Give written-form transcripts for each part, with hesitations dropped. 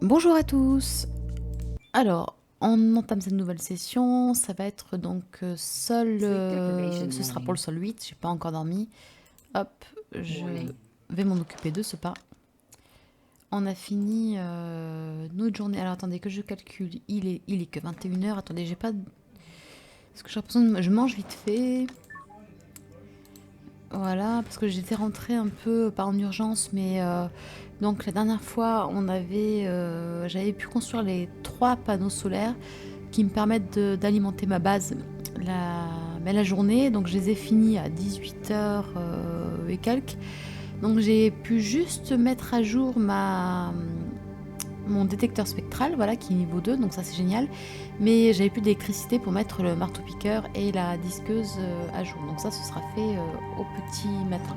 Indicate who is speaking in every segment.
Speaker 1: Bonjour à tous. Alors, on entame cette nouvelle session. Ça va être donc sol. Ce sera pour le sol 8. J'ai pas encore dormi. Hop, je vais m'en occuper de ce pas. On a fini notre journée. Alors attendez que je calcule. Il est que 21h. Attendez, j'ai pas. Parce que j'ai l'impression je mange vite fait. Voilà, parce que j'étais rentrée un peu, pas en urgence, mais donc la dernière fois, j'avais pu construire les 3 panneaux solaires qui me permettent d'alimenter ma base la journée. Donc je les ai finis à 18h et quelques. Donc j'ai pu juste mettre à jour mon détecteur spectral, voilà, qui est niveau 2, donc ça c'est génial. Mais j'avais plus d'électricité pour mettre le marteau-piqueur et la disqueuse à jour. Donc ça, ce sera fait au petit matin.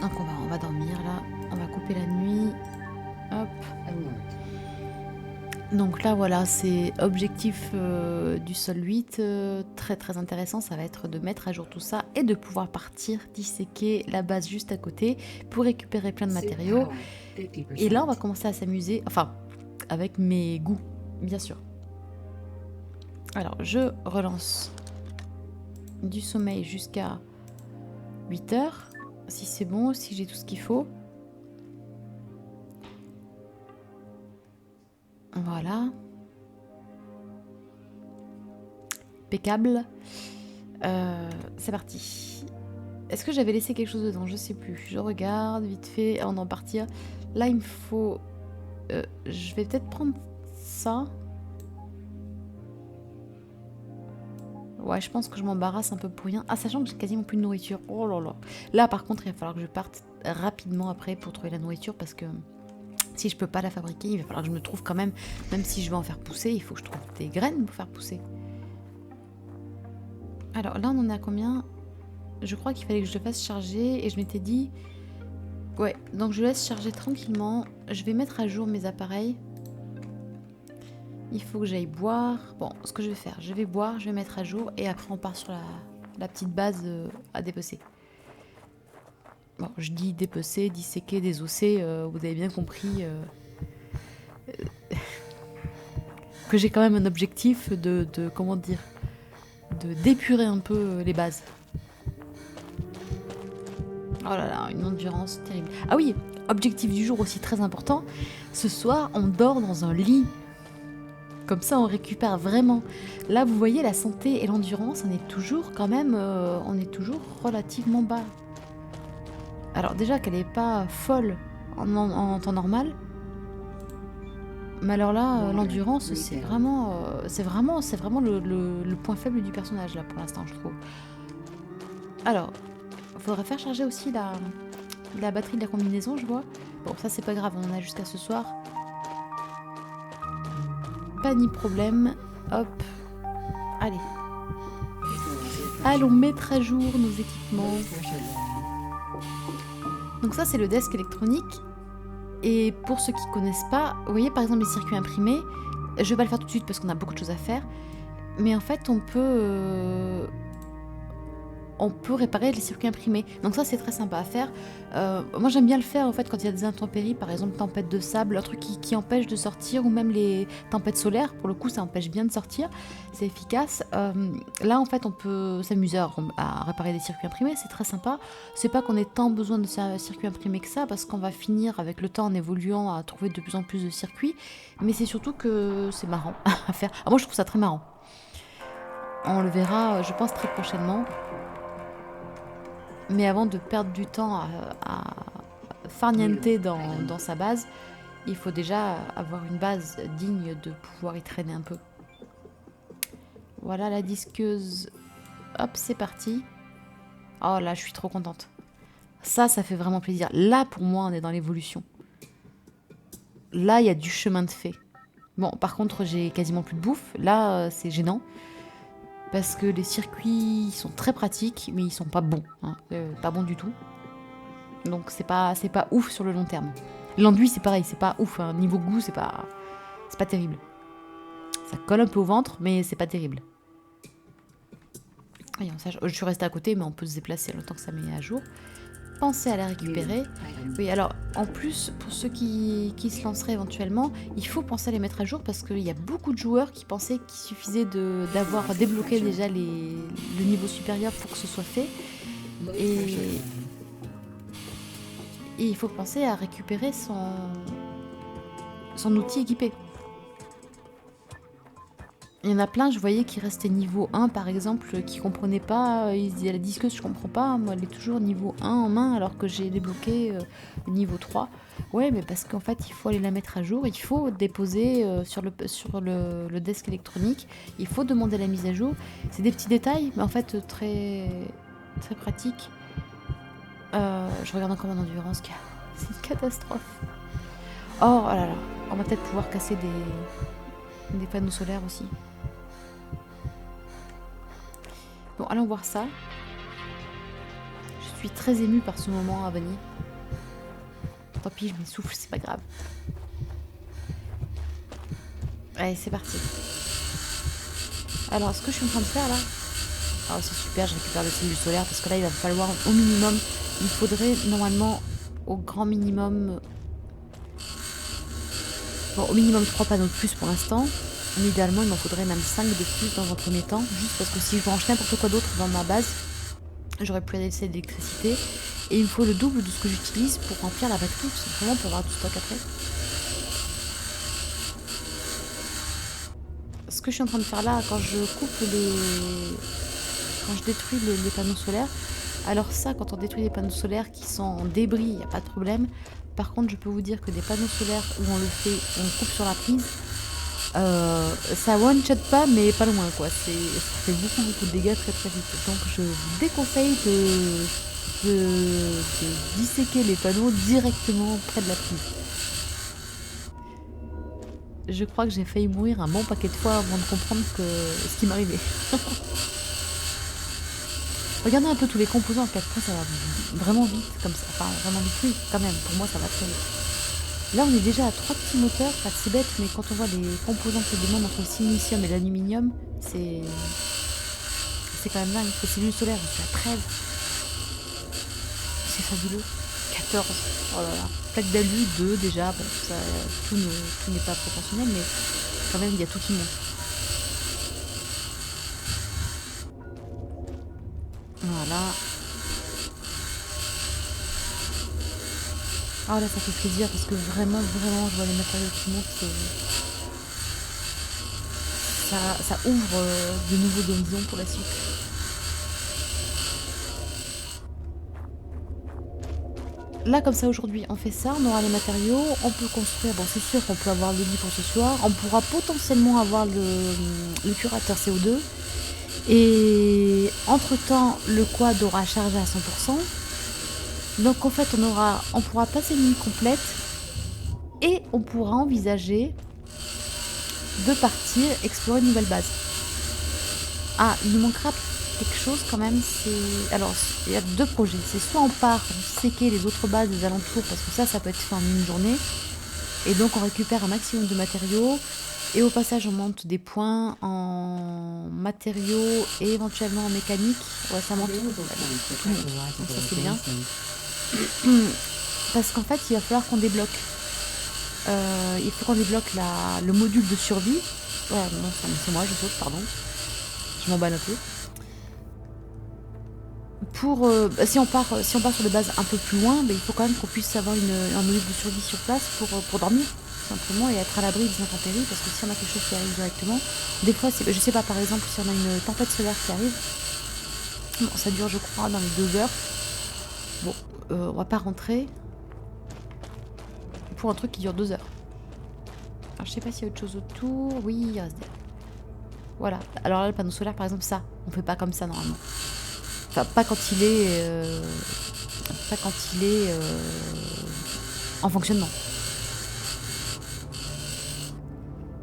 Speaker 1: Donc on va dormir là. On va couper la nuit. Hop. Donc là, voilà, c'est objectif du sol 8, très très intéressant, ça va être de mettre à jour tout ça et de pouvoir partir disséquer la base juste à côté pour récupérer plein de matériaux. Et là, on va commencer à s'amuser, enfin, avec mes goûts, bien sûr. Alors, je relance du sommeil jusqu'à 8h, si c'est bon, si j'ai tout ce qu'il faut. Voilà. Impeccable. C'est parti. Est-ce que j'avais laissé quelque chose dedans? Je sais plus. Je regarde vite fait avant d'en partir. Là, il me faut... je vais peut-être prendre ça. Ouais, je pense que je m'embarrasse un peu pour rien. Ah, sachant que j'ai quasiment plus de nourriture. Oh là là. Là, par contre, il va falloir que je parte rapidement après pour trouver la nourriture parce que si je peux pas la fabriquer, il va falloir que je me trouve quand même si je veux en faire pousser, il faut que je trouve des graines pour faire pousser. Alors là, on en est à combien? Je crois qu'il fallait que je le fasse charger et je m'étais dit... Ouais, donc je laisse charger tranquillement. Je vais mettre à jour mes appareils. Il faut que j'aille boire. Bon, ce que je vais faire, je vais boire, je vais mettre à jour et après on part sur la petite base à dépecer. Bon, je dis dépecer, disséquer, désosser, vous avez bien compris que j'ai quand même un objectif de comment dire, de d'épurer un peu les bases. Oh là là, une endurance terrible. Ah oui, objectif du jour aussi très important. Ce soir, on dort dans un lit. Comme ça, on récupère vraiment. Là, vous voyez, la santé et l'endurance, on est toujours quand même, on est toujours relativement bas. Alors déjà qu'elle n'est pas folle en temps normal, mais alors là, l'endurance, c'est vraiment le point faible du personnage là pour l'instant, je trouve. Alors, il faudrait faire charger aussi la batterie de la combinaison, je vois. Bon, ça c'est pas grave, on en a jusqu'à ce soir. Pas ni problème. Hop. Allez. Allons mettre à jour nos équipements. Donc ça, c'est le desk électronique. Et pour ceux qui connaissent pas, vous voyez par exemple les circuits imprimés. Je vais pas le faire tout de suite parce qu'on a beaucoup de choses à faire. Mais en fait, on peut réparer les circuits imprimés. Donc ça, c'est très sympa à faire. Moi, j'aime bien le faire en fait quand il y a des intempéries, par exemple tempête de sable, un truc qui empêche de sortir, ou même les tempêtes solaires. Pour le coup, ça empêche bien de sortir. C'est efficace. Là, en fait, on peut s'amuser à réparer des circuits imprimés. C'est très sympa. C'est pas qu'on ait tant besoin de circuits imprimés que ça, parce qu'on va finir avec le temps en évoluant à trouver de plus en plus de circuits. Mais c'est surtout que c'est marrant à faire. Moi, je trouve ça très marrant. On le verra, je pense, très prochainement. Mais avant de perdre du temps à farnienter dans sa base, il faut déjà avoir une base digne de pouvoir y traîner un peu. Voilà la disqueuse. Hop, c'est parti. Oh là, je suis trop contente. Ça fait vraiment plaisir. Là, pour moi, on est dans l'évolution. Là, il y a du chemin de fait. Bon, par contre, j'ai quasiment plus de bouffe. Là, c'est gênant. Parce que les circuits sont très pratiques, mais ils sont pas bons. Hein. Pas bons du tout. Donc c'est pas ouf sur le long terme. L'enduit c'est pareil, c'est pas ouf. Hein. Niveau goût, c'est pas terrible. Ça colle un peu au ventre, mais c'est pas terrible. Voyons, ça, je suis restée à côté, mais on peut se déplacer le temps que ça met à jour. pensez à la récupérer. Oui, alors en plus, pour ceux qui se lanceraient éventuellement, il faut penser à les mettre à jour parce qu'il y a beaucoup de joueurs qui pensaient qu'il suffisait d'avoir débloqué déjà le niveau supérieur pour que ce soit fait. Et il faut penser à récupérer son outil équipé. Il y en a plein, je voyais, qui restaient niveau 1 par exemple, qui comprenaient pas, ils se disaient la disqueuse je comprends pas, moi elle est toujours niveau 1 en main alors que j'ai débloqué le niveau 3. Ouais, mais parce qu'en fait il faut aller la mettre à jour, il faut déposer sur le desk électronique, il faut demander la mise à jour. C'est des petits détails, mais en fait très, très pratiques. Je regarde encore mon endurance, c'est une catastrophe. Oh là là, on va peut-être pouvoir casser des panneaux solaires aussi. Bon, allons voir ça. Je suis très émue par ce moment à venir. Tant pis, je m'essouffle, c'est pas grave. Allez, c'est parti. Alors, ce que je suis en train de faire là... Oh, c'est super, je récupère le cellule solaire parce que là, il va me falloir au minimum... Il faudrait normalement, au grand minimum... Bon, au minimum 3 panneaux de plus pour l'instant. Mais idéalement, il m'en faudrait même 5 de plus dans un premier temps. Juste parce que si je branche n'importe quoi d'autre dans ma base, j'aurais plus assez d'électricité. Et il me faut le double de ce que j'utilise pour remplir la batterie, tout simplement pour avoir du stock après. Ce que je suis en train de faire là, quand je détruis les panneaux solaires, alors ça, quand on détruit les panneaux solaires qui sont en débris, il n'y a pas de problème. Par contre, je peux vous dire que des panneaux solaires où on coupe sur la prise, ça one shot pas, mais pas loin quoi. Ça fait beaucoup de dégâts très très vite. Donc je vous déconseille de disséquer les panneaux directement près de la prise. Je crois que j'ai failli mourir un bon paquet de fois avant de comprendre ce qui m'arrivait. Regardez un peu tous les composants, à quel point ça va vraiment vite comme ça. Enfin, vraiment vite, oui, quand même. Pour moi, ça va très vite. Là, on est déjà à 3 petits moteurs. Enfin, c'est bête, mais quand on voit les composants que demandent entre le silicium et l'aluminium, c'est quand même dingue. Les cellules solaires, je suis à 13. C'est fabuleux. 14. Oh là là. Plaque d'alu, 2 déjà. Bon, ça, tout n'est pas proportionnel, mais quand même, il y a tout qui monte. Voilà. Ah là, ça fait plaisir parce que vraiment, je vois les matériaux qui montent. Ça ouvre de nouveaux horizons pour la suite. Là, comme ça, aujourd'hui, on fait ça, on aura les matériaux, on peut construire, bon, c'est sûr qu'on peut avoir le lit pour ce soir, on pourra potentiellement avoir le curateur CO2, et entre-temps, le quad aura chargé à 100%, donc en fait, on pourra passer une nuit complète, et on pourra envisager de partir explorer une nouvelle base. Ah, il nous manquera quelque chose quand même, c'est... Alors, il y a 2 projets. C'est soit on part disséquer les autres bases des alentours, parce que ça peut être fait en une journée. Et donc, on récupère un maximum de matériaux. Et au passage, on monte des points en matériaux et éventuellement en mécanique. Ouais, ça monte. Donc ça, c'est bien. Parce qu'en fait, il va falloir qu'on débloque. Il faut qu'on débloque le module de survie. Ouais, non, c'est moi, je saute, pardon. Je m'emballe un peu. Si on part sur des bases un peu plus loin, il faut quand même qu'on puisse avoir un module de survie sur place pour dormir, tout simplement, et être à l'abri des intempéries, parce que si on a quelque chose qui arrive directement, des fois, je sais pas, par exemple, si on a une tempête solaire qui arrive, bon, ça dure, je crois, dans les 2 heures. Bon, on va pas rentrer pour un truc qui dure 2 heures. Alors, je sais pas s'il y a autre chose autour. Oui, il reste des... Voilà. Alors là, le panneau solaire, par exemple, ça, on fait pas comme ça, normalement. Enfin, pas quand il est en fonctionnement.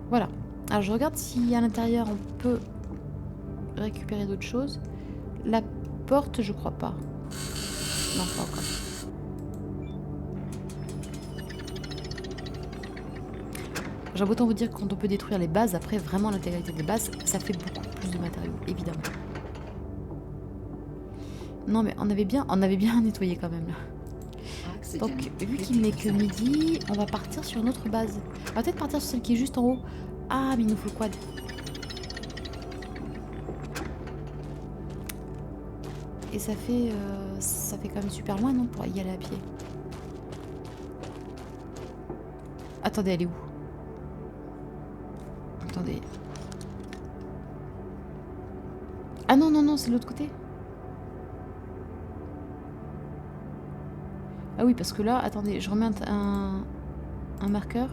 Speaker 1: Voilà. Alors je regarde si à l'intérieur on peut récupérer d'autres choses. La porte, je crois pas. Non, pas encore. J'ai autant vous dire que quand on peut détruire les bases, après vraiment l'intégralité des bases, ça fait beaucoup plus de matériaux, évidemment. Non mais on avait bien nettoyé quand même là. Donc, vu qu'il n'est que midi, on va partir sur une autre base. On va peut-être partir sur celle qui est juste en haut. Ah, mais il nous faut le quad. Et ça fait quand même super loin, non, pour y aller à pied. Attendez, elle est où? Attendez. Ah non, non, non, c'est de l'autre côté. Ah oui, parce que là, attendez, je remets un marqueur.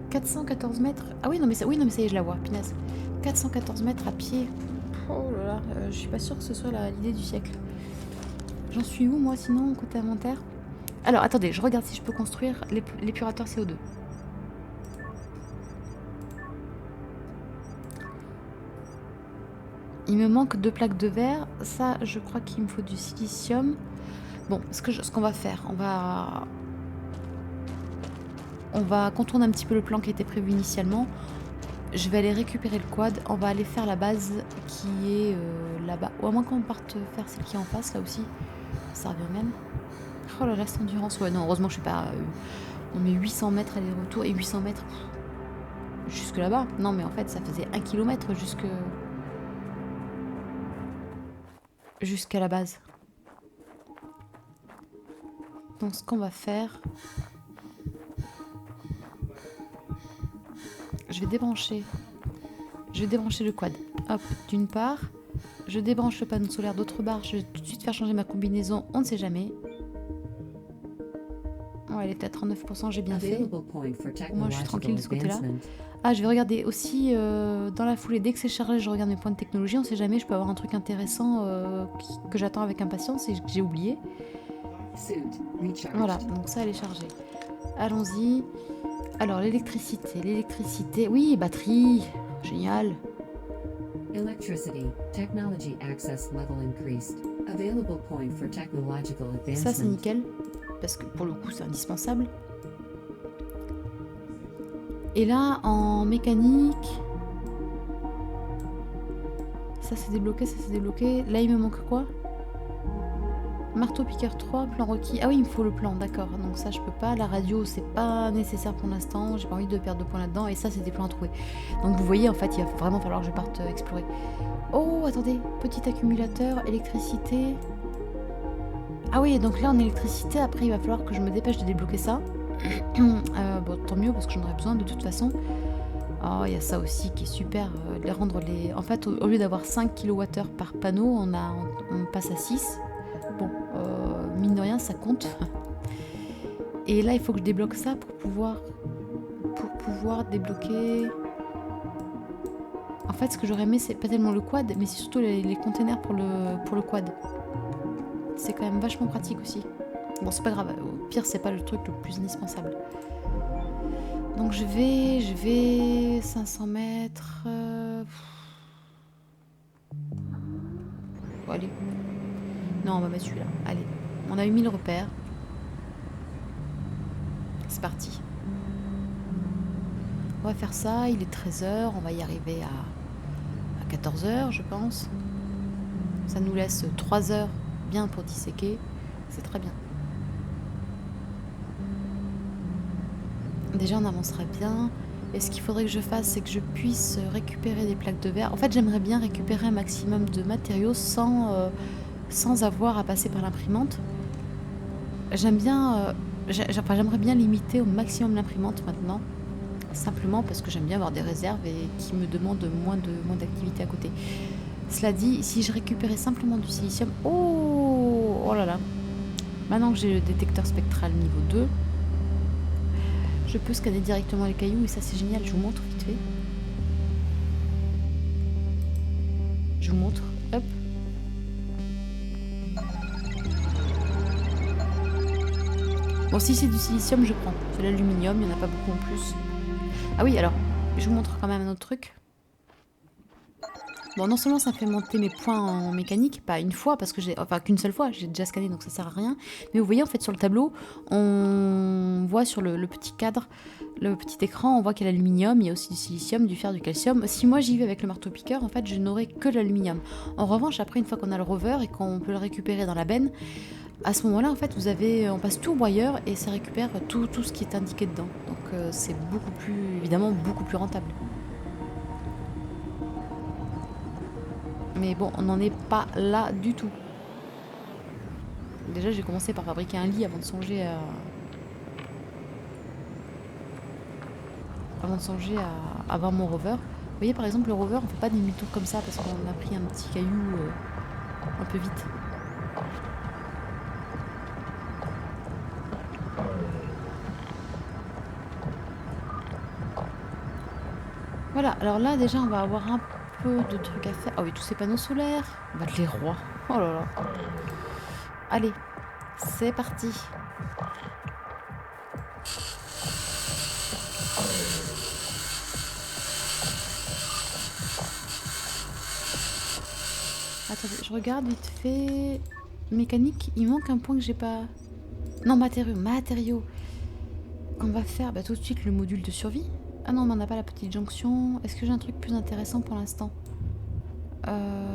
Speaker 1: 414 mètres. Ah oui, non, mais ça, oui, non, mais ça y est, je la vois, pinasse. 414 mètres à pied. Oh là là, je suis pas sûre que ce soit l'idée du siècle. J'en suis où, moi, sinon, côté inventaire? Alors, attendez, je regarde si je peux construire l'épurateur CO2. Il me manque 2 plaques de verre. Ça, je crois qu'il me faut du silicium. Bon, ce qu'on va faire, on va contourner un petit peu le plan qui était prévu initialement. Je vais aller récupérer le quad. On va aller faire la base qui est là-bas. Ou à moins qu'on parte faire celle qui est en face, là aussi. Ça revient même. Oh là là, cette endurance. Ouais, non, heureusement que je suis pas... on met 800 mètres aller-retour et 800 mètres jusque là-bas. Non, mais en fait, ça faisait 1 km jusqu'à la base. Donc, ce qu'on va faire... Je vais débrancher le quad. Hop, d'une part. Je débranche le panneau solaire d'autre part. Je vais tout de suite faire changer ma combinaison. On ne sait jamais. Oh, elle était à 39%, j'ai bien fait. Moi, je suis tranquille de ce côté-là. Ah, je vais regarder aussi dans la foulée. Dès que c'est chargé, je regarde mes points de technologie. On ne sait jamais, je peux avoir un truc intéressant que j'attends avec impatience et que j'ai oublié. Voilà, donc ça, elle est chargée. Allons-y. Alors, l'électricité. Oui, batterie. Génial. Ça, c'est nickel. Parce que pour le coup, c'est indispensable. Et là, en mécanique... Ça, c'est débloqué, ça, c'est débloqué. Là, il me manque quoi? Marteau piqueur 3, plan requis. Ah oui, il me faut le plan, d'accord. Donc ça, je peux pas. La radio, c'est pas nécessaire pour l'instant. J'ai pas envie de perdre de points là-dedans. Et ça, c'est des plans à trouver. Donc vous voyez, en fait, il va vraiment falloir que je parte explorer. Oh, attendez. Petit accumulateur, électricité. Ah oui, donc là, en électricité, après, il va falloir que je me dépêche de débloquer ça. Bon, tant mieux, parce que j'en aurais besoin de toute façon. Oh, il y a ça aussi qui est super. De rendre les... En fait, au lieu d'avoir 5 kWh par panneau, on passe à 6. Bon, mine de rien, ça compte. Et là, il faut que je débloque ça pour pouvoir débloquer... En fait, ce que j'aurais aimé, c'est pas tellement le quad, mais c'est surtout les containers pour le quad. C'est quand même vachement pratique aussi. Bon, c'est pas grave. Au pire, c'est pas le truc le plus indispensable. Donc, je vais... 500 mètres... Bon, allez. Non, on va mettre celui-là. Allez. On a eu 1000 repères. C'est parti. On va faire ça. Il est 13h. On va y arriver à 14h, je pense. Ça nous laisse 3 heures bien pour disséquer. C'est très bien. Déjà, on avancera bien. Et ce qu'il faudrait que je fasse, c'est que je puisse récupérer des plaques de verre. En fait, j'aimerais bien récupérer un maximum de matériaux sans avoir à passer par l'imprimante. J'aimerais bien limiter au maximum l'imprimante maintenant. Simplement parce que j'aime bien avoir des réserves et qui me demandent moins d'activité à côté. Cela dit, si je récupérais simplement du silicium... Oh là là. Maintenant que j'ai le détecteur spectral niveau 2, je peux scanner directement les cailloux et ça c'est génial. Je vous montre vite fait. Je vous montre. Hop. Bon, si c'est du silicium, je prends. C'est l'aluminium, il n'y en a pas beaucoup en plus. Ah oui, alors, je vous montre quand même un autre truc. Bon, non seulement ça fait monter mes points en mécanique, pas une fois, parce que qu'une seule fois, j'ai déjà scanné, donc ça sert à rien. Mais vous voyez, en fait, sur le tableau, on voit sur le petit cadre, le petit écran, on voit qu'il y a l'aluminium, il y a aussi du silicium, du fer, du calcium. Si moi j'y vais avec le marteau-piqueur, en fait, je n'aurai que l'aluminium. En revanche, après, une fois qu'on a le rover et qu'on peut le récupérer dans la benne, à ce moment-là, en fait, on passe tout au broyeur et ça récupère tout ce qui est indiqué dedans. Donc c'est beaucoup plus, évidemment, beaucoup plus rentable. Mais bon, on n'en est pas là du tout. Déjà, j'ai commencé par fabriquer un lit avant de songer à avoir mon rover. Vous voyez, par exemple, le rover, on fait pas demi-tour comme ça parce qu'on a pris un petit caillou un peu vite. Voilà, alors là, déjà, on va avoir un peu de trucs à faire. Ah oui, tous ces panneaux solaires. On va être les rois. Oh là là. Allez, c'est parti. Attendez, je regarde vite fait. Mécanique, il manque un point que j'ai pas... Non, matériaux. On va faire tout de suite le module de survie. Ah non, mais on n'a pas la petite jonction. Est-ce que j'ai un truc plus intéressant pour l'instant?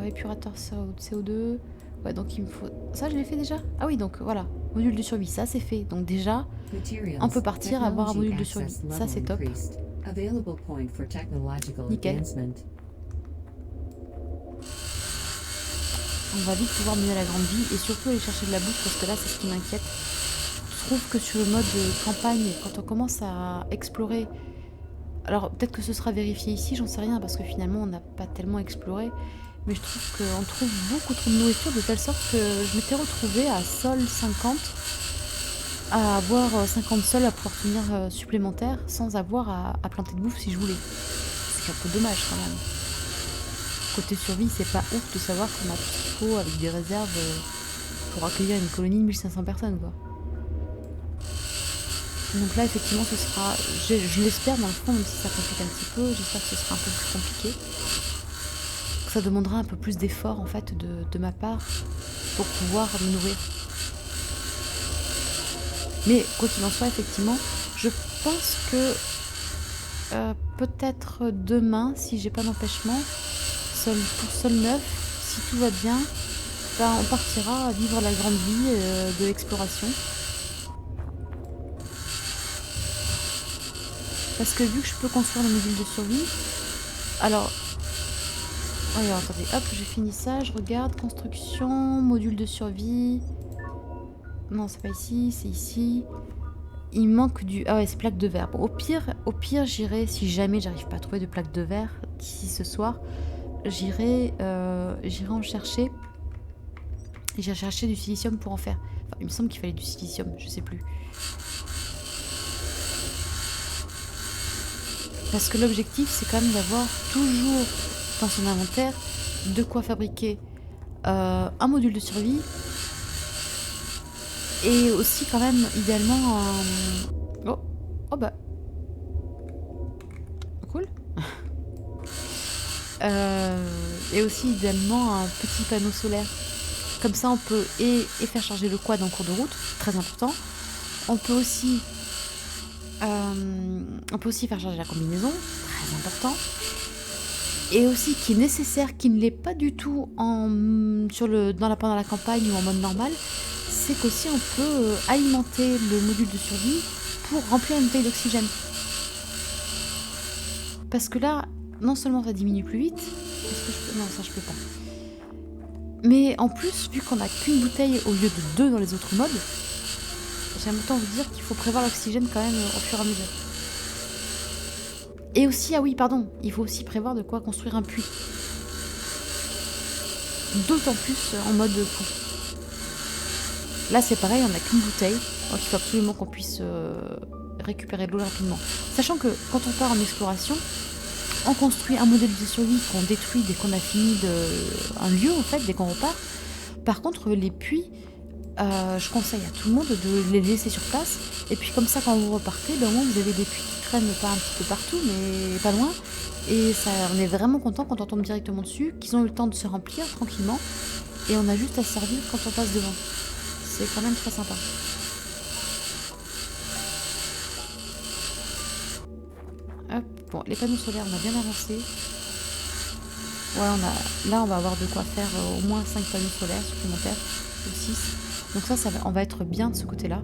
Speaker 1: Épurateur CO2. Ouais, donc il me faut... Ça, je l'ai fait déjà? Ah oui, donc voilà. Module de survie, ça c'est fait. Donc déjà, on peut partir avoir un module de survie. Ça, c'est top. Nickel. On va vite pouvoir mener la grande vie et surtout aller chercher de la bouffe parce que là, c'est ce qui m'inquiète. Je trouve que sur le mode campagne, quand on commence à explorer... Alors, peut-être que ce sera vérifié ici, j'en sais rien, parce que finalement, on n'a pas tellement exploré. Mais je trouve qu'on trouve beaucoup trop de nourriture, de telle sorte que je m'étais retrouvée à sol 50, à avoir 50 sols à pouvoir tenir supplémentaires, sans avoir à planter de bouffe si je voulais. C'est un peu dommage quand même. Côté survie, c'est pas ouf de savoir qu'on a tout ce qu'il faut avec des réserves pour accueillir une colonie de 1500 personnes, quoi. Donc là, effectivement, ce sera... Je l'espère, dans le fond, même si ça complique un petit peu, j'espère que ce sera un peu plus compliqué. Que ça demandera un peu plus d'effort, en fait, de ma part, pour pouvoir me nourrir. Mais, quoi qu'il en soit, effectivement, je pense que... peut-être demain, si j'ai pas d'empêchement, pour sol 9, si tout va bien, on partira à vivre la grande vie de l'exploration. Parce que vu que je peux construire le module de survie, alors attendez, hop, j'ai fini ça, je regarde, construction, module de survie, non c'est pas ici, c'est ici, il manque du, ah ouais c'est plaque de verre, bon, au pire j'irai, si jamais j'arrive pas à trouver de plaque de verre d'ici ce soir, j'irai en chercher, et j'ai cherché du silicium pour en faire, enfin il me semble qu'il fallait du silicium, je sais plus. Parce que l'objectif, c'est quand même d'avoir toujours dans son inventaire de quoi fabriquer un module de survie. Et aussi quand même, idéalement, oh bah. Cool. Et aussi, idéalement, un petit panneau solaire. Comme ça, on peut et faire charger le quad en cours de route, très important. On peut aussi faire charger la combinaison, très important. Et aussi qui est nécessaire, qui ne l'est pas du tout pendant la campagne ou en mode normal, c'est qu'aussi on peut alimenter le module de survie pour remplir une bouteille d'oxygène. Parce que là, non seulement ça diminue plus vite, est-ce que je peux... Non, ça je peux pas. Mais en plus, vu qu'on n'a qu'une bouteille au lieu de 2 dans les autres modes, j'aime autant vous dire qu'il faut prévoir l'oxygène quand même au fur et à mesure. Et aussi, ah oui, pardon, il faut aussi prévoir de quoi construire un puits. D'autant plus en mode fou. Là, c'est pareil, on n'a qu'une bouteille, donc il faut absolument qu'on puisse récupérer de l'eau rapidement. Sachant que quand on part en exploration, on construit un modèle de survie qu'on détruit dès qu'on a fini un lieu, en fait, dès qu'on repart. Par contre, les puits, je conseille à tout le monde de les laisser sur place. Et puis comme ça, quand vous repartez, au moins vous avez des puits qui traînent pas un petit peu partout, mais pas loin. Et ça, on est vraiment content quand on tombe directement dessus, qu'ils ont eu le temps de se remplir tranquillement. Et on a juste à se servir quand on passe devant. C'est quand même très sympa. Hop, bon, les panneaux solaires, on a bien avancé. Ouais, là, on va avoir de quoi faire au moins 5 panneaux solaires supplémentaires, ou 6. Donc ça on va être bien de ce côté-là.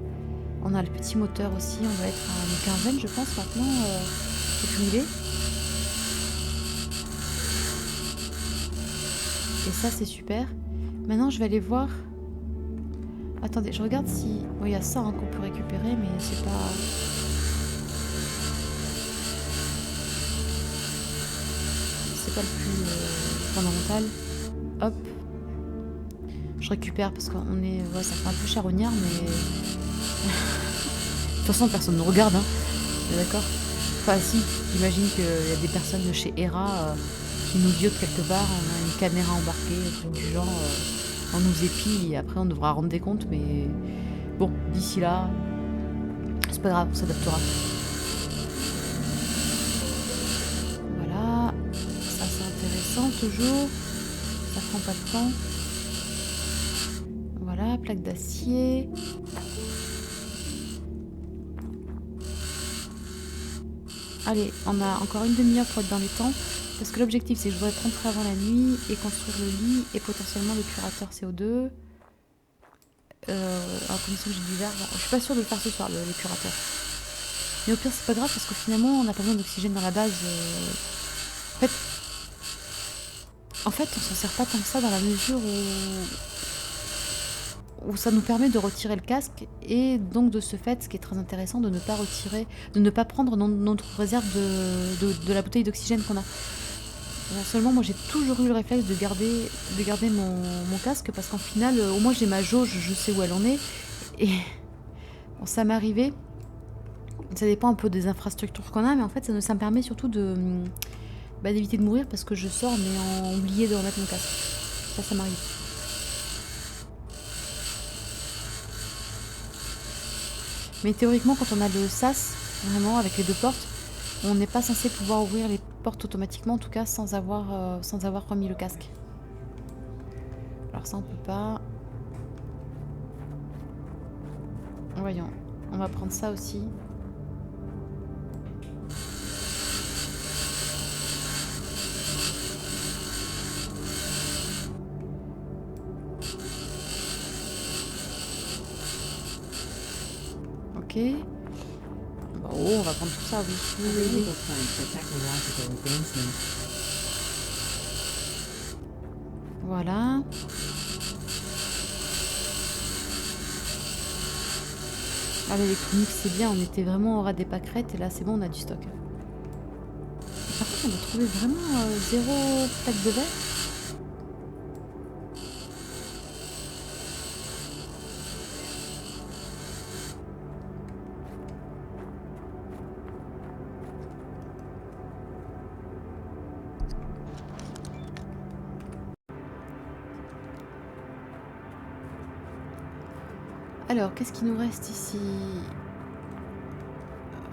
Speaker 1: On a le petit moteur aussi, on va être à une quinzaine je pense maintenant cumulé. Et ça c'est super. Maintenant je vais aller voir. Attendez, je regarde si... Bon, il y a ça hein, qu'on peut récupérer, mais c'est pas... C'est pas le plus fondamental. Hop. Je récupère parce qu'on est... Ouais, ça fait un peu charognard, mais... De toute façon, personne ne regarde, hein. D'accord. Enfin, si, j'imagine qu'il y a des personnes de chez Hera qui nous viotent quelque part. On a une caméra embarquée, un truc du genre... on nous épie et après on devra rendre des comptes, mais... Bon, d'ici là... C'est pas grave, on s'adaptera. Voilà. Ça, c'est intéressant, toujours. Ça prend pas de temps. Voilà, plaque d'acier. Allez, on a encore une demi-heure pour être dans les temps. Parce que l'objectif, c'est que je voudrais rentrer avant la nuit et construire le lit et potentiellement le curateur CO2. En condition que j'ai du verre. Bon, je suis pas sûre de le faire ce soir, le curateur. Mais au pire, c'est pas grave parce que finalement, on n'a pas besoin d'oxygène dans la base. En fait, on s'en sert pas tant que ça dans la mesure où ça nous permet de retirer le casque et donc de ce fait, ce qui est très intéressant, de ne pas retirer, de ne pas prendre notre réserve de la bouteille d'oxygène qu'on a. Seulement, moi, j'ai toujours eu le réflexe de garder mon casque parce qu'en final, au moins, j'ai ma jauge, je sais où elle en est. Et bon, ça m'est arrivé. Ça dépend un peu des infrastructures qu'on a, mais en fait, ça me permet surtout d'éviter de mourir parce que je sors mais en oublié de remettre mon casque. Ça m'arrive. Mais théoriquement, quand on a le SAS, vraiment, avec les deux portes, on n'est pas censé pouvoir ouvrir les portes automatiquement, en tout cas sans avoir remis le casque. Alors ça, on peut pas. Voyons, on va prendre ça aussi. Ok. Oh, on va prendre tout ça, oui. Voilà. Ah, l'électronique, c'est bien. On était vraiment au ras des pâquerettes et là, c'est bon, on a du stock. Et par contre, on a trouvé vraiment zéro plaque de verre. Alors, qu'est-ce qu'il nous reste ici?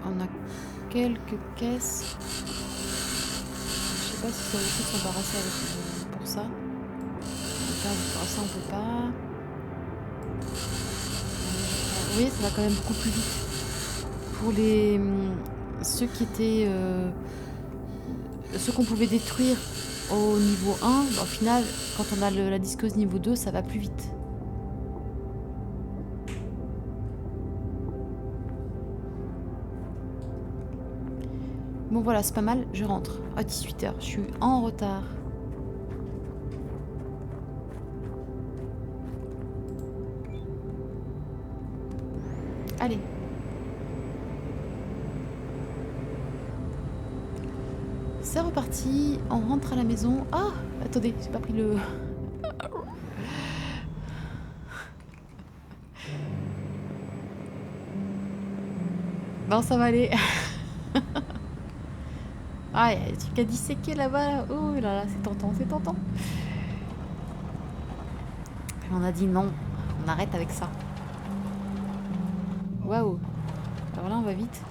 Speaker 1: On a quelques caisses. Je sais pas si ça vaut le coup de s'embarrasser pour ça. Ça, on peut pas. Vous voyez, ça va quand même beaucoup plus vite. Pour ceux qui étaient... ceux qu'on pouvait détruire au niveau 1, au final, quand on a la disqueuse niveau 2, ça va plus vite. Bon voilà, c'est pas mal, je rentre à 18h, je suis en retard. Allez. C'est reparti, on rentre à la maison. Ah, attendez, j'ai pas pris le... Bon, ça va aller. Ah, il y a des trucs à disséquer là-bas. Oh là là, c'est tentant, c'est tentant. Et on a dit non, on arrête avec ça. Waouh. Alors là, on va vite.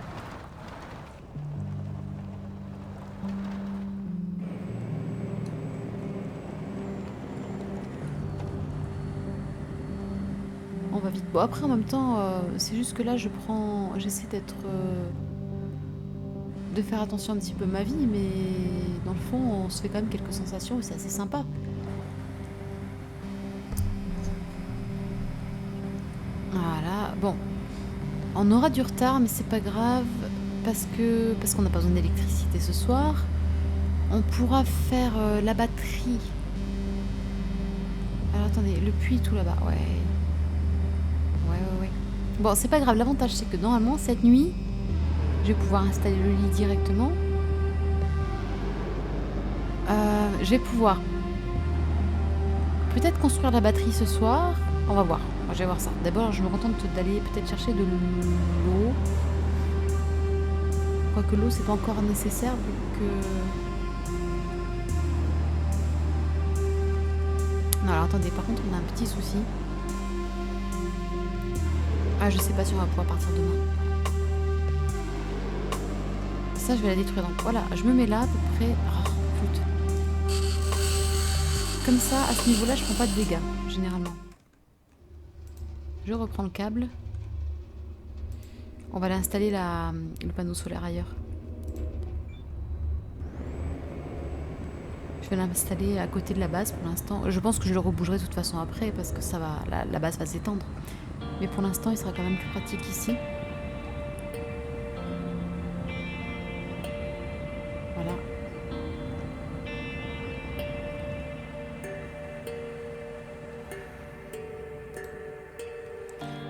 Speaker 1: On va vite. Bon, après, en même temps, c'est juste que là, j'essaie de faire attention un petit peu à ma vie, mais dans le fond, on se fait quand même quelques sensations et c'est assez sympa. Bon, on aura du retard, mais c'est pas grave parce qu'on n'a pas besoin d'électricité ce soir. On pourra faire la batterie. Alors attendez, le puits tout là-bas, ouais. Ouais. Bon, c'est pas grave, l'avantage c'est que normalement, cette nuit, je vais pouvoir installer le lit directement. Je vais pouvoir peut-être construire la batterie ce soir. On va voir, je vais voir ça. D'abord, je me contente d'aller peut-être chercher de l'eau. Quoique l'eau, c'est pas encore nécessaire vu que... Non, alors attendez, par contre, on a un petit souci. Ah, je sais pas si on va pouvoir partir demain. Ça, je vais la détruire. Donc voilà, je me mets là à peu près. Oh, flûte. Comme ça, à ce niveau-là, je prends pas de dégâts, généralement. Je reprends le câble. On va aller installer le panneau solaire ailleurs. Je vais l'installer à côté de la base pour l'instant. Je pense que je le rebougerai de toute façon après parce que ça va, la base va s'étendre. Mais pour l'instant, il sera quand même plus pratique ici. Voilà.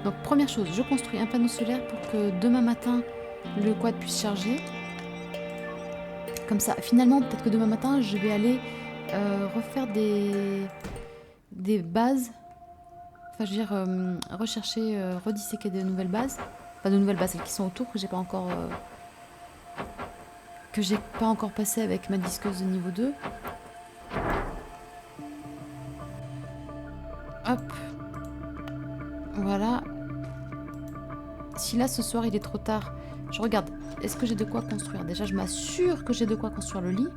Speaker 1: Donc première chose, je construis un panneau solaire pour que demain matin, le quad puisse charger. Comme ça, finalement, peut-être que demain matin, je vais aller refaire des bases. Enfin, je veux dire, rechercher, redisséquer de nouvelles bases. Enfin, de nouvelles bases, celles qui sont autour, que j'ai pas encore... passé avec ma disqueuse de niveau 2. Hop. Voilà. Si là, ce soir, il est trop tard, je regarde. Est-ce que j'ai de quoi construire? Déjà, je m'assure que j'ai de quoi construire le lit.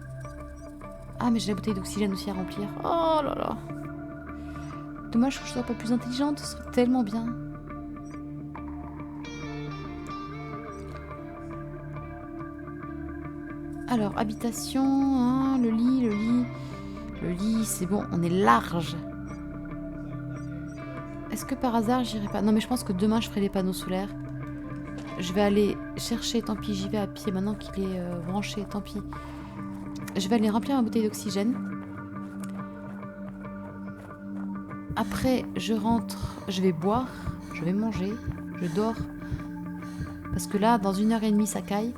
Speaker 1: Ah, mais j'ai la bouteille d'oxygène aussi à remplir. Oh là là. Dommage que je sois pas plus intelligente, ce serait tellement bien. Alors, habitation, hein, le lit. Le lit, c'est bon, on est large. Est-ce que par hasard, j'irai pas... Non, mais je pense que demain, je ferai les panneaux solaires. Je vais aller chercher, tant pis, j'y vais à pied maintenant qu'il est branché, tant pis. Je vais aller remplir ma bouteille d'oxygène. Après, je rentre, je vais boire, je vais manger, je dors. Parce que là, dans 1h30, ça caille.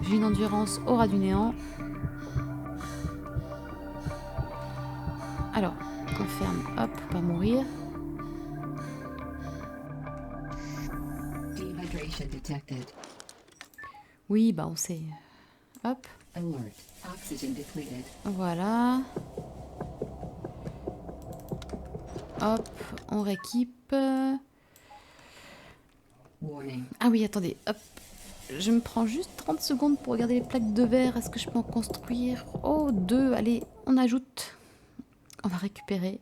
Speaker 1: J'ai une endurance au ras du néant. Alors, on ferme, hop, pas mourir. Oui, bah on sait. Hop. Voilà. Hop, on rééquipe. Ah oui, attendez, hop. Je me prends juste 30 secondes pour regarder les plaques de verre. Est-ce que je peux en construire? Oh, 2, allez, on ajoute. On va récupérer.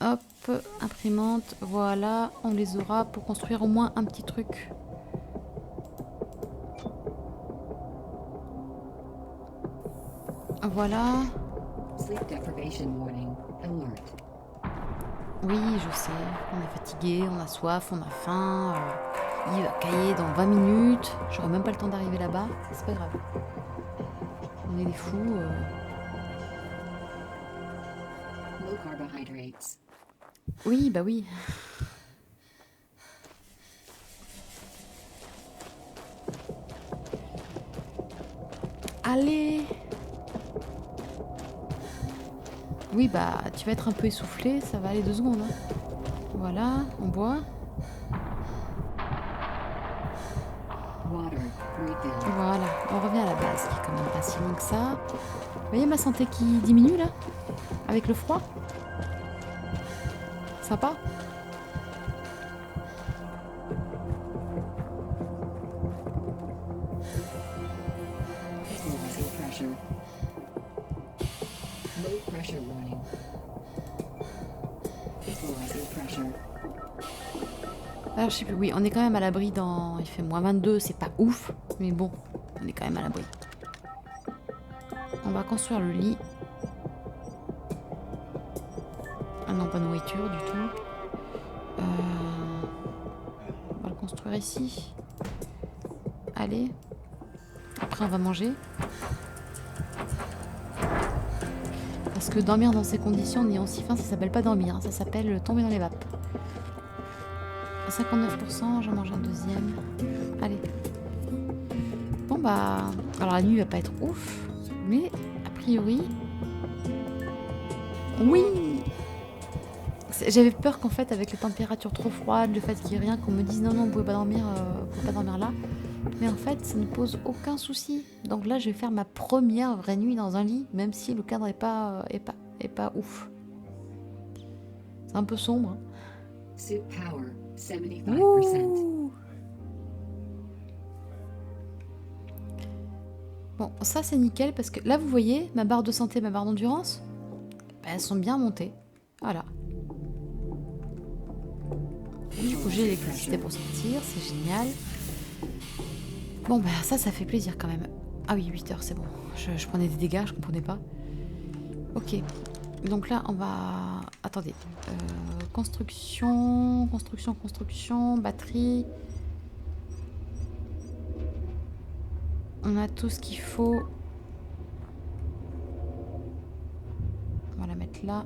Speaker 1: Hop, imprimante, voilà, on les aura pour construire au moins un petit truc. Voilà. Oui, je sais, on est fatigué, on a soif, on a faim. Il va cailler dans 20 minutes. J'aurai même pas le temps d'arriver là-bas. C'est pas grave. On est des fous. Oui, bah oui. Allez. Oui, bah tu vas être un peu essoufflé, ça va aller 2 secondes. Hein. Voilà, on boit. Voilà, on revient à la base, qui est quand même pas si loin que ça. Vous voyez ma santé qui diminue là? Avec le froid? Sympa? Alors je sais plus, oui, on est quand même à l'abri dans... Il fait -22, c'est pas ouf, mais bon, on est quand même à l'abri. On va construire le lit. Ah non, pas nourriture du tout. On va le construire ici. Allez. Après, on va manger. Parce que dormir dans ces conditions, en ayant si faim, ça s'appelle pas dormir. Hein, ça s'appelle tomber dans les vapes. 59%, j'en mange un deuxième. Allez. Bon bah... Alors la nuit va pas être ouf. Mais, a priori... Oui! J'avais peur qu'en fait, avec les températures trop froides, le fait qu'il n'y ait rien, qu'on me dise non, non, vous pouvez pas dormir là. Mais en fait, ça ne pose aucun souci. Donc là, je vais faire ma première vraie nuit dans un lit, même si le cadre est pas ouf. C'est un peu sombre. Hein.
Speaker 2: Suit power, 75%.
Speaker 1: Ouh. Bon, ça c'est nickel parce que là, vous voyez, ma barre de santé, ma barre d'endurance, elles sont bien montées. Voilà. Du coup, j'ai l'électricité pour sortir, c'est génial. Bon, bah ça fait plaisir quand même. Ah oui, 8 heures, c'est bon. Je prenais des dégâts, je comprenais pas. Ok. Donc là, on va... Attendez. Construction, batterie. On a tout ce qu'il faut. On va la mettre là.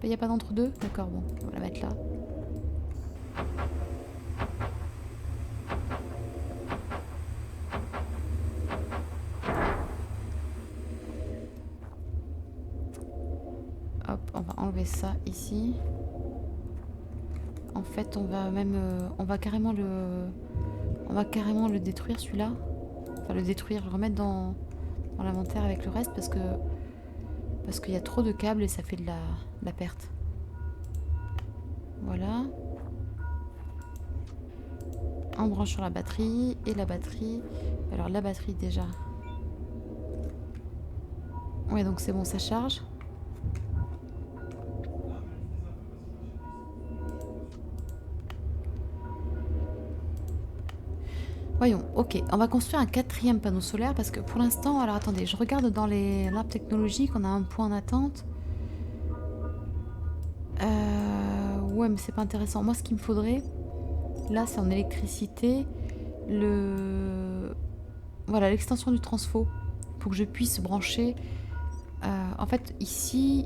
Speaker 1: Il n'y a pas d'entre-deux? D'accord, bon. On va la mettre là. Hop, on va enlever ça ici. En fait, on va même... on va carrément le détruire, celui-là. Enfin, le détruire, le remettre dans l'inventaire avec le reste parce qu'il y a trop de câbles et ça fait de la perte. Voilà. On branche sur la batterie. Et la batterie... Alors la batterie déjà... Ouais, donc c'est bon, ça charge. Voyons, ok, on va construire un 4e panneau solaire parce que pour l'instant, alors attendez, je regarde dans l'arbre technologique, on a un point en attente. Ouais, mais c'est pas intéressant. Moi, ce qu'il me faudrait, là, c'est en électricité, voilà, l'extension du transfo pour que je puisse brancher. En fait, ici,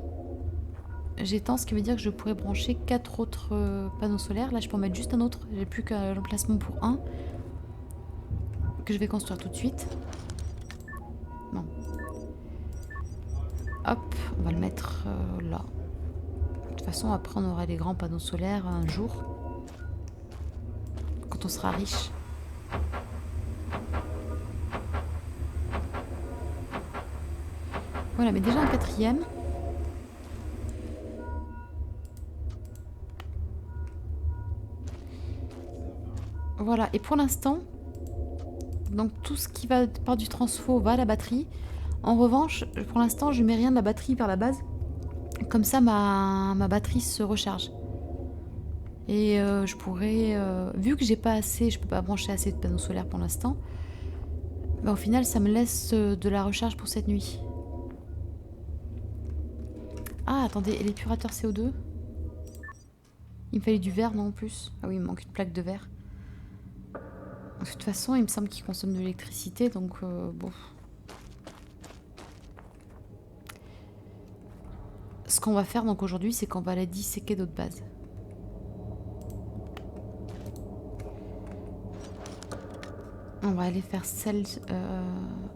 Speaker 1: j'étends, ce qui veut dire que je pourrais brancher 4 autres panneaux solaires. Là, je peux en mettre juste un autre. J'ai plus qu'un l'emplacement pour un. Que je vais construire tout de suite. Non. Hop, on va le mettre là. De toute façon, après, on aura les grands panneaux solaires un jour. Quand on sera riche. Voilà, mais déjà un 4e. Voilà, et pour l'instant, donc tout ce qui va par du transfo va à la batterie. En revanche, pour l'instant, je mets rien de la batterie vers la base. Comme ça, ma batterie se recharge. Et je pourrais... vu que j'ai pas assez, je peux pas brancher assez de panneaux solaires pour l'instant. Bah, au final, ça me laisse de la recharge pour cette nuit. Ah, attendez, et l'épurateur CO2 ? Il me fallait du verre, non, en plus? Ah oui, il me manque une plaque de verre. De toute façon, il me semble qu'il consomme de l'électricité, donc bon. Ce qu'on va faire donc aujourd'hui, c'est qu'on va la disséquer d'autres bases. On va aller faire celle...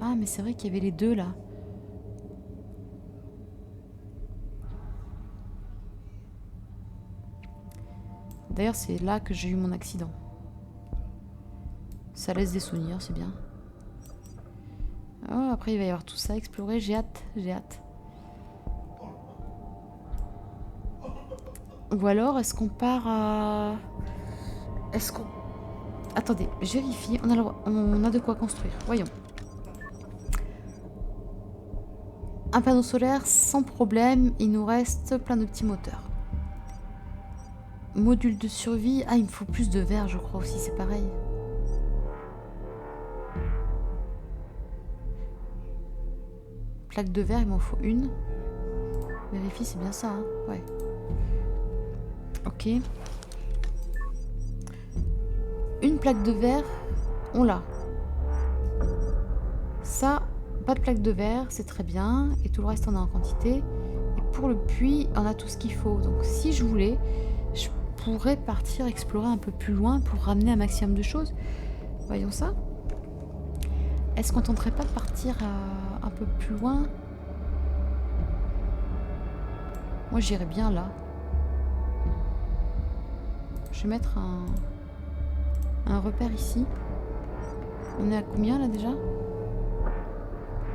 Speaker 1: Ah, mais c'est vrai qu'il y avait les deux, là. D'ailleurs, c'est là que j'ai eu mon accident. Ça laisse des souvenirs, c'est bien. Oh, après, il va y avoir tout ça à explorer. J'ai hâte, j'ai hâte. Ou alors, est-ce qu'on part à... Est-ce qu'on... Attendez, je vérifie. On a de quoi construire. Voyons. Un panneau solaire, sans problème. Il nous reste plein de petits moteurs. Module de survie. Ah, il me faut plus de verre, je crois aussi. C'est pareil. Plaque de verre, il m'en faut une. Vérifie, c'est bien ça, hein. Ouais. Ok. une plaque de verre, on l'a. Ça, pas de plaque de verre, c'est très bien. Et tout le reste, on a en quantité. Et pour le puits, on a tout ce qu'il faut. Donc si je voulais, je pourrais partir explorer un peu plus loin pour ramener un maximum de choses. Voyons ça. Est-ce qu'on tenterait pas de partir un peu plus loin? Moi, j'irais bien là. Je vais mettre un repère ici. On est à combien là déjà?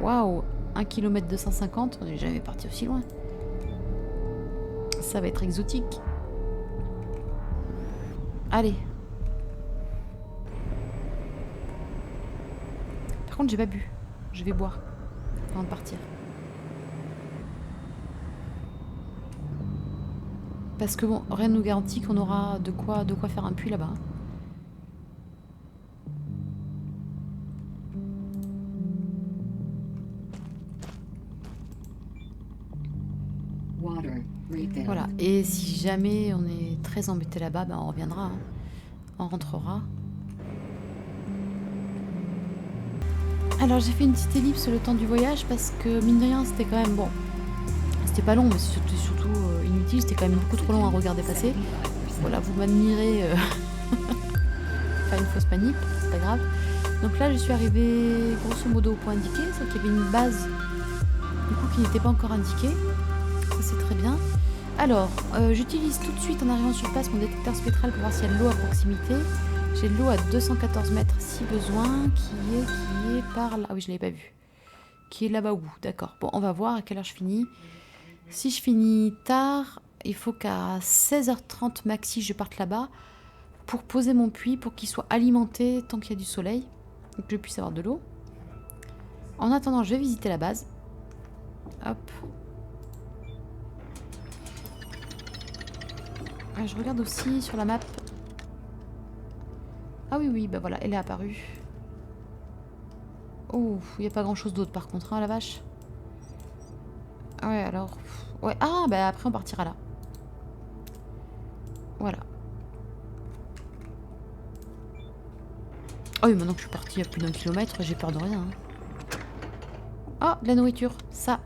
Speaker 1: Waouh, 1 km 250, on n'est jamais parti aussi loin. Ça va être exotique. Allez. Par contre, j'ai pas bu. Je vais boire avant de partir. Parce que bon, rien ne nous garantit qu'on aura de quoi faire un puits là-bas. Voilà, et si jamais on est très embêté là-bas, ben on reviendra, hein. On rentrera. Alors j'ai fait une petite ellipse le temps du voyage parce que mine de rien c'était quand même bon. C'était pas long mais c'était surtout inutile, c'était quand même beaucoup trop long à regarder passer. Voilà, vous m'admirez. Pas une fausse panique, c'est pas grave. Donc là je suis arrivée grosso modo au point indiqué, c'est qu'il y avait une base du coup qui n'était pas encore indiquée. Ça c'est très bien. Alors, j'utilise tout de suite en arrivant sur place mon détecteur spectral pour voir s'il y a de l'eau à proximité. J'ai de l'eau à 214 mètres si besoin, qui est par là. Ah oui, je ne l'avais pas vu. Qui est là-bas au bout, d'accord. Bon, on va voir à quelle heure je finis. Si je finis tard, il faut qu'à 16h30 maxi, je parte là-bas pour poser mon puits, pour qu'il soit alimenté tant qu'il y a du soleil, donc que je puisse avoir de l'eau. En attendant, je vais visiter la base. Hop. Je regarde aussi sur la map. Ah oui, oui, bah voilà, elle est apparue. Oh, il n'y a pas grand chose d'autre par contre, hein, la vache. Ah ouais, alors... Ouais, ah, bah après on partira là. Voilà. Oh oui, maintenant que je suis partie à plus d'1 kilomètre, j'ai peur de rien. Hein. Oh, de la nourriture. Ça,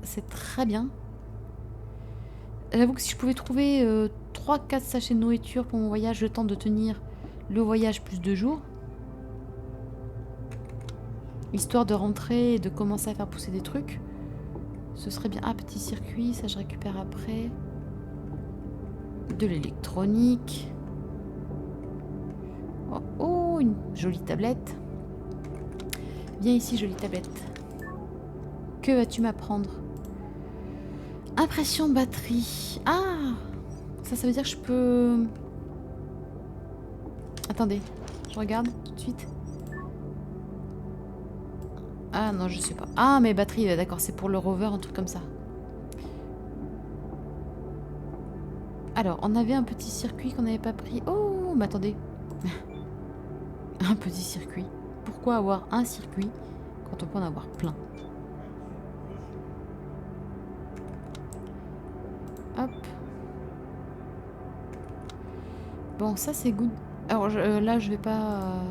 Speaker 1: c'est très bien. J'avoue que si je pouvais trouver 3-4 sachets de nourriture pour mon voyage, le temps de tenir le voyage plus 2 jours, histoire de rentrer et de commencer à faire pousser des trucs, ce serait bien. Ah, petit circuit, ça je récupère après. De l'électronique. Oh, oh, une jolie tablette. Viens ici, jolie tablette. Que vas-tu m'apprendre? Impression batterie. Ah, ça veut dire que je peux... Attendez, je regarde tout de suite. Ah non, je sais pas. Ah, mais batterie, d'accord, c'est pour le rover, un truc comme ça. Alors, on avait un petit circuit qu'on n'avait pas pris. Oh, mais attendez. Un petit circuit. Pourquoi avoir un circuit quand on peut en avoir plein? Hop. Bon, ça c'est good. Alors là, je vais pas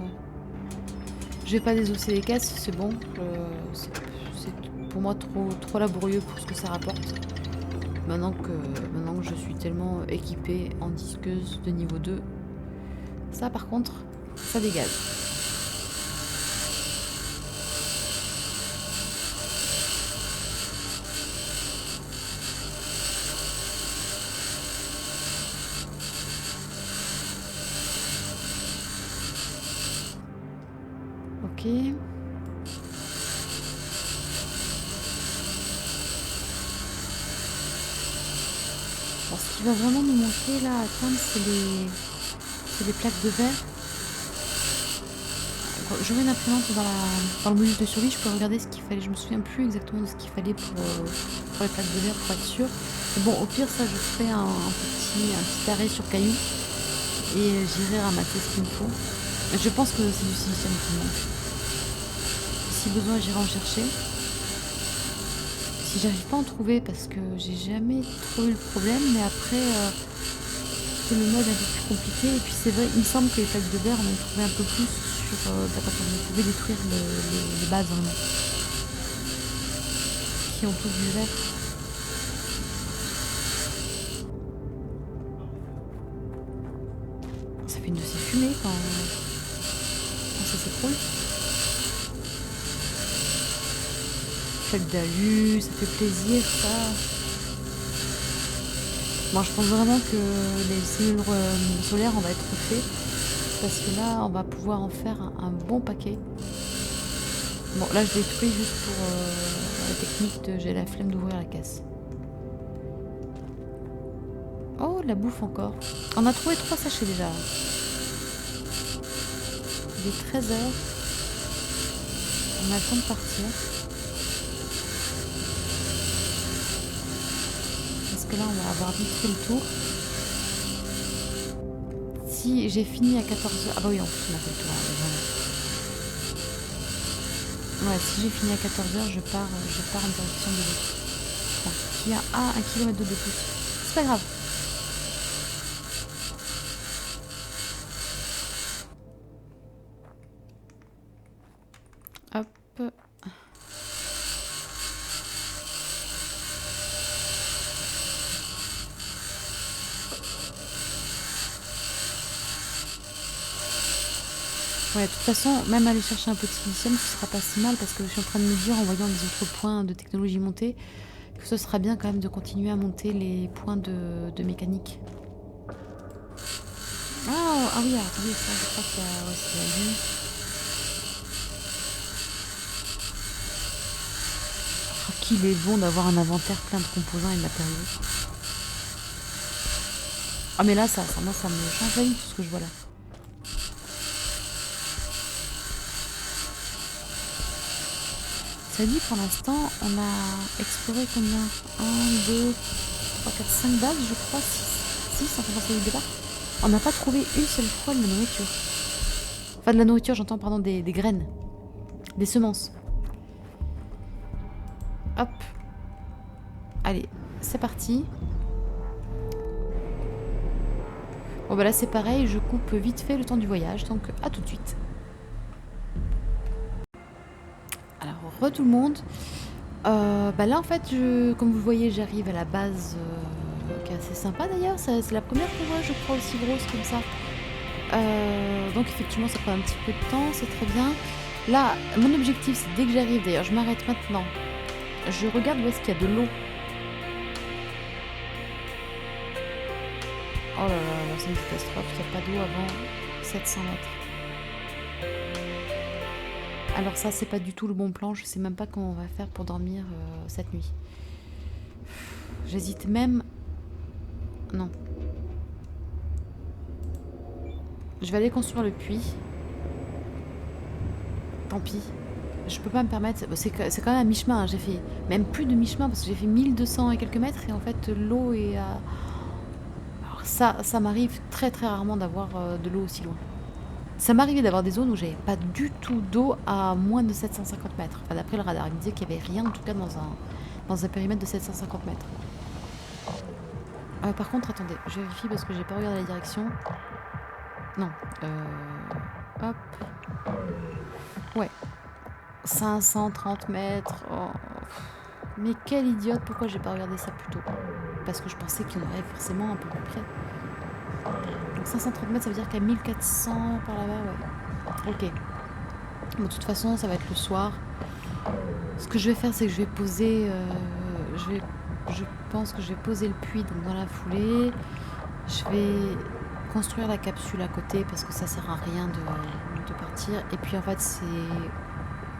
Speaker 1: désosser les caisses, c'est bon. C'est pour moi trop laborieux pour ce que ça rapporte. Maintenant que je suis tellement équipée en disqueuse de niveau 2, ça par contre, ça dégage. Ok. Bon, ce qui va vraiment nous manquer là à terme, c'est les plaques de verre. J'aurai une imprimante dans le module de survie, je peux regarder ce qu'il fallait. Je me souviens plus exactement de ce qu'il fallait pour les plaques de verre pour être sûr. Mais bon, au pire, ça, je ferai un petit arrêt sur caillou et j'irai ramasser ce qu'il me faut. Je pense que c'est du silicium qui manque. Si besoin, j'irai en chercher. Si j'arrive pas à en trouver, parce que j'ai jamais trop eu le problème, mais après, c'est le mode un peu plus compliqué. Et puis c'est vrai, il me semble que les plaques de verre, on en trouvait un peu plus sur quand on pouvait détruire les bases vraiment. Qui ont tous du verre. Ça fait une de ces fumées quand ça s'écroule. Faites d'alu, ça fait plaisir ça. Bon, je pense vraiment que les cellules solaires, on va être fait. Parce que là, on va pouvoir en faire un bon paquet. Bon, là, je détruis juste pour la technique de j'ai la flemme d'ouvrir la caisse. Oh, de la bouffe encore. On a trouvé 3 sachets déjà. Il est 13 h. On a le temps de partir. Parce que là, on va avoir vite fait le tour. Si j'ai fini à 14 h. Ah bah oui, en plus, on a fait le tour. Ouais, si j'ai fini à 14 h, je pars en direction de l'autre. Enfin, qui a 1 km de plus. C'est pas grave. Hop. Ouais, de toute façon, même aller chercher un petit lithium, ce sera pas si mal parce que je suis en train de me dire, en voyant les autres points de technologie monter, que ce sera bien quand même de continuer à monter les points de mécanique. Ah oui, attendez, ça, je crois que ouais, c'est la lune. Oh, qu'il est bon d'avoir un inventaire plein de composants et de matériaux. Ah mais là, moi, ça me change la vie tout ce que je vois là. Ça dit, pour l'instant, on a exploré combien 1, 2, 3, 4, 5 bases, je crois, 6 en commençant le départ. On n'a pas trouvé une seule fois de la nourriture. Enfin, de la nourriture, j'entends, pardon, des graines. Des semences. Hop. Allez, c'est parti. Bon, bah là, c'est pareil, je coupe vite fait le temps du voyage, donc à tout de suite. Alors, re tout le monde. Bah là, en fait, comme vous le voyez, j'arrive à la base qui est assez sympa d'ailleurs. C'est la première que je vois, je crois, aussi grosse comme ça. Donc effectivement, ça prend un petit peu de temps, c'est très bien. Là, mon objectif, c'est dès que j'arrive, d'ailleurs, je m'arrête maintenant. Je regarde où est-ce qu'il y a de l'eau. Oh là là, c'est une catastrophe, il n'y a pas d'eau avant 700 mètres. Alors ça, c'est pas du tout le bon plan, je sais même pas comment on va faire pour dormir cette nuit. J'hésite même... Non. Je vais aller construire le puits. Tant pis. Je peux pas me permettre... C'est quand même à mi-chemin, hein. J'ai fait même plus de mi-chemin parce que j'ai fait 1200 et quelques mètres et en fait l'eau est à... Alors ça m'arrive très très rarement d'avoir de l'eau aussi loin. Ça m'arrivait d'avoir des zones où j'avais pas du tout d'eau à moins de 750 mètres. Enfin, d'après le radar, il me disait qu'il y avait rien en tout cas dans un périmètre de 750 mètres. Par contre, attendez, je vérifie parce que j'ai pas regardé la direction. Non. Hop. Ouais. 530 mètres. Oh. Mais quelle idiote, pourquoi j'ai pas regardé ça plus tôt? Parce que je pensais qu'il y en aurait forcément un peu plus près. Donc 530 mètres, ça veut dire qu'à 1400 par là-bas, ouais. Ok. Bon, de toute façon, ça va être le soir. Ce que je vais faire, c'est que je vais poser... je pense que je vais poser le puits donc dans la foulée. Je vais construire la capsule à côté parce que ça sert à rien de partir. Et puis en fait, c'est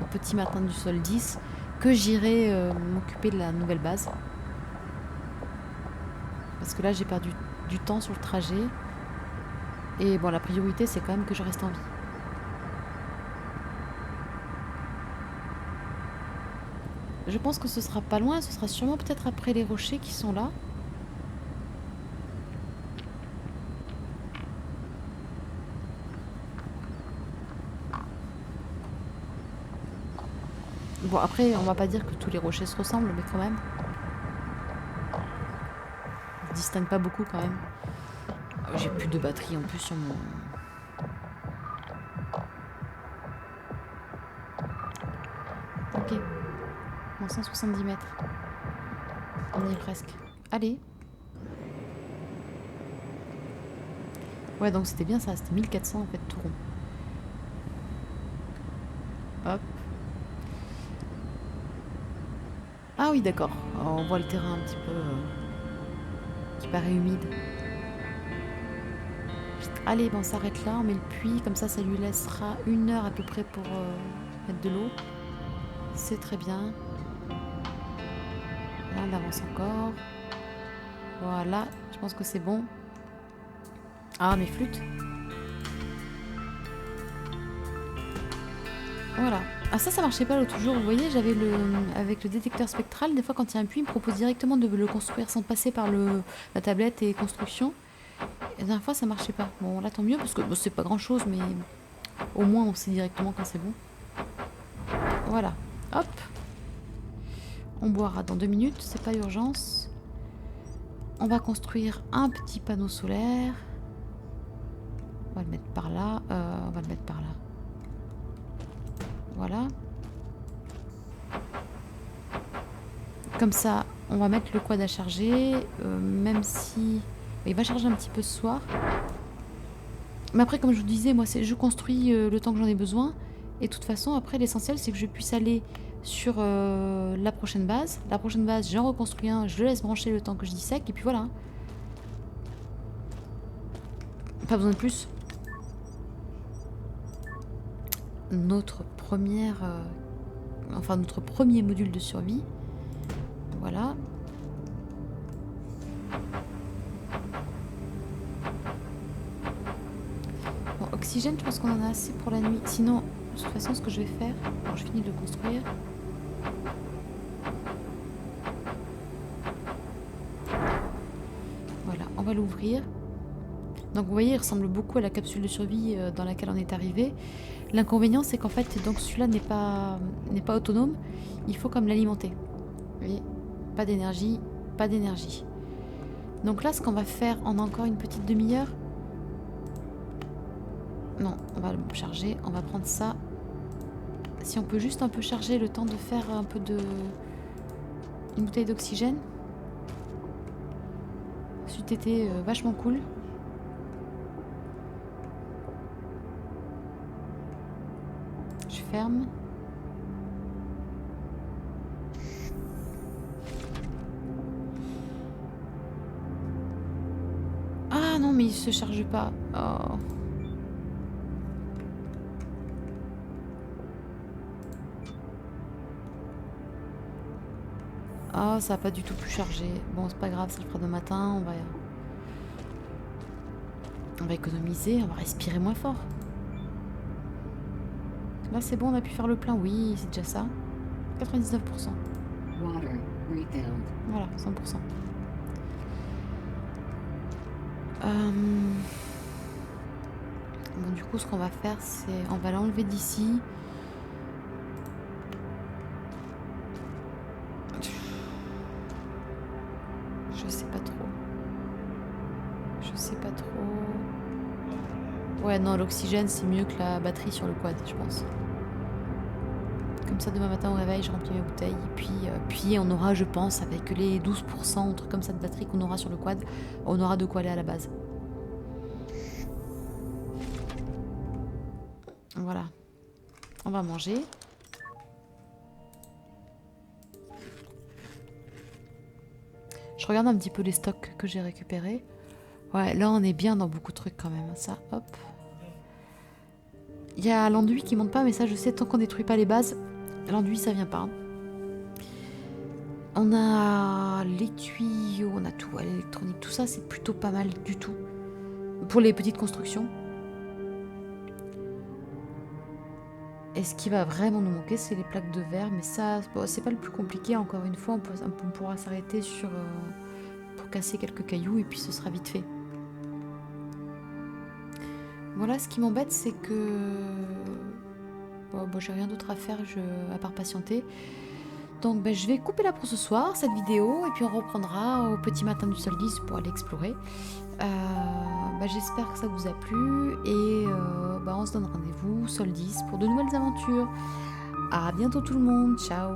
Speaker 1: au petit matin du sol 10 que j'irai m'occuper de la nouvelle base. Parce que là, j'ai perdu du temps sur le trajet. Et bon, la priorité, c'est quand même que je reste en vie. Je pense que ce sera pas loin, ce sera sûrement peut-être après les rochers qui sont là. Bon, après, on va pas dire que tous les rochers se ressemblent, mais quand même. Ils se distinguent pas beaucoup quand même. J'ai plus de batterie en plus sur mon... Ok. Bon, 170 mètres. On y est presque. Allez. Ouais, donc c'était bien ça. C'était 1400 en fait, tout rond. Hop. Ah oui, d'accord. On voit le terrain un petit peu... qui paraît humide. Allez, ben on s'arrête là. On met le puits. Comme ça lui laissera 1 heure à peu près pour mettre de l'eau. C'est très bien. Là, on avance encore. Voilà, je pense que c'est bon. Ah, mes flûtes. Voilà. Ah ça marchait pas l'autre jour. Vous voyez, j'avais avec le détecteur spectral, des fois quand il y a un puits, il me propose directement de le construire sans passer par la tablette et construction. Et la dernière fois, ça marchait pas. Bon, là, tant mieux, parce que bon, c'est pas grand chose, mais au moins, on sait directement quand c'est bon. Voilà. Hop. On boira dans 2 minutes, c'est pas urgence. On va construire un petit panneau solaire. On va le mettre par là. On va le mettre par là. Voilà. Comme ça, on va mettre le quad à charger. Même si... Il va charger un petit peu ce soir. Mais après, comme je vous disais, moi, je construis le temps que j'en ai besoin. Et de toute façon, après, l'essentiel, c'est que je puisse aller sur la prochaine base. La prochaine base, j'en reconstruis un. Je le laisse brancher le temps que je dissèque. Et puis voilà. Pas besoin de plus. Notre première... enfin, notre premier module de survie. Voilà. Bon, oxygène, je pense qu'on en a assez pour la nuit. Sinon, de toute façon, ce que je vais faire... Bon, je finis de le construire. Voilà, on va l'ouvrir. Donc vous voyez, il ressemble beaucoup à la capsule de survie dans laquelle on est arrivé. L'inconvénient, c'est qu'en fait, donc celui-là n'est pas autonome. Il faut comme l'alimenter. Vous voyez, pas d'énergie, pas d'énergie. Donc là, ce qu'on va faire, on a encore une petite demi-heure. Non, on va le charger. On va prendre ça. Si on peut juste un peu charger le temps de faire un peu de... une bouteille d'oxygène. Ça eût été vachement cool. Je ferme. Ah non, mais il se charge pas. Oh. Ah, ça a pas du tout pu charger. Bon, c'est pas grave, ça le fera demain matin. On va économiser, on va respirer moins fort. Là, c'est bon, on a pu faire le plein. Oui, c'est déjà ça. 99%.
Speaker 2: Water refilled.
Speaker 1: Voilà, 100%. Bon, du coup, ce qu'on va faire, c'est... On va l'enlever d'ici. Je sais pas trop. Je sais pas trop. Ouais, non, l'oxygène, c'est mieux que la batterie sur le quad, je pense. Comme ça, demain matin au réveil, je remplis mes bouteilles. Et puis on aura, je pense, avec les 12%, un truc comme ça de batterie qu'on aura sur le quad, on aura de quoi aller à la base. Voilà. On va manger. Je regarde un petit peu les stocks que j'ai récupérés. Ouais, là, on est bien dans beaucoup de trucs quand même. Ça, hop. Il y a l'enduit qui monte pas, mais ça, je sais, tant qu'on détruit pas les bases, l'enduit, ça vient pas. On a les tuyaux, on a tout, l'électronique, tout ça, c'est plutôt pas mal du tout. Pour les petites constructions. Et ce qui va vraiment nous manquer, c'est les plaques de verre. Mais ça, bon, c'est pas le plus compliqué. Encore une fois, on pourra s'arrêter sur pour casser quelques cailloux et puis ce sera vite fait. Voilà, ce qui m'embête, c'est que... Bon, j'ai rien d'autre à faire à part patienter. Donc je vais couper là pour ce soir, cette vidéo, et puis on reprendra au petit matin du solstice pour aller explorer. J'espère que ça vous a plu, et on se donne rendez-vous solstice pour de nouvelles aventures. À bientôt tout le monde, ciao.